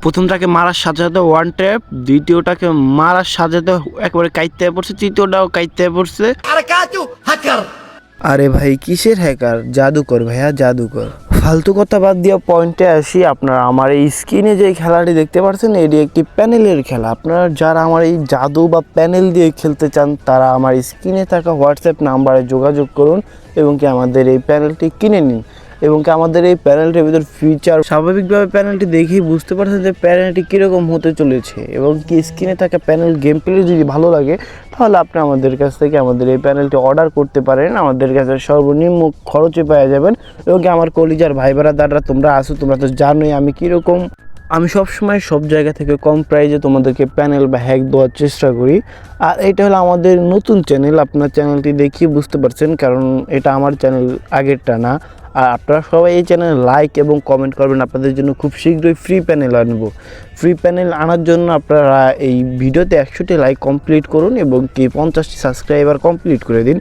প্রথমটাকে মারার সাথে সাথে ওয়ান ট্যাপ, দ্বিতীয়টাকে মারার সাথে সাথে একেবারে কাইতে পড়ছে, তৃতীয়টাও কাইতে পড়ছে। আরে ভাই কিসের হ্যাকার? জাদুকর ভাইয়া, জাদুকর। ফালতু কথা বাদ দিয়ে পয়েন্টে আসি। আপনারা আমার এই স্ক্রিনে যে খেলাটি দেখতে পাচ্ছেন, এটি একটি প্যানেলের খেলা। আপনারা যারা আমার এই জাদু বা প্যানেল দিয়ে খেলতে চান, তারা আমার স্ক্রিনে থাকা হোয়াটসঅ্যাপ নাম্বারে যোগাযোগ করুন এবং কি আমাদের এই প্যানেলটি কিনে নিন। এবং কি আমাদের এই প্যানেলটির ভিতর ফিচার, স্বাভাবিকভাবে প্যানেলটি দেখেই বুঝতে পারছেন যে প্যানেলটি কীরকম হতে চলেছে। এবং কি স্ক্রিনে থাকা প্যানেল গেম প্লে যদি ভালো লাগে, তাহলে আপনি আমাদের কাছ থেকে আমাদের এই প্যানেলটি অর্ডার করতে পারেন। আমাদের কাছে সর্বনিম্ন খরচে পাওয়া যাবেন। এবং কি আমার কলিজার ভাই দাদারা তোমরা আসো, তোমরা তো জানোই আমি কীরকম। আমি সবসময় সব জায়গা থেকে কম প্রাইজে তোমাদেরকে প্যানেল বা হ্যাক দেওয়ার চেষ্টা করি। আর এটা হলো আমাদের নতুন চ্যানেল, আপনার চ্যানেলটি দেখিয়ে বুঝতে পারছেন, কারণ এটা আমার চ্যানেল, আগেরটা না। আর আপনারা সবাই এই চ্যানেলে লাইক এবং কমেন্ট করবেন। আপনাদের জন্য খুব শীঘ্রই ফ্রি প্যানেল আনবো। ফ্রি প্যানেল আনার জন্য আপনারা এই ভিডিওতে 100টি লাইক কমপ্লিট করুন এবং কি 50টি সাবস্ক্রাইবার কমপ্লিট করে দিন।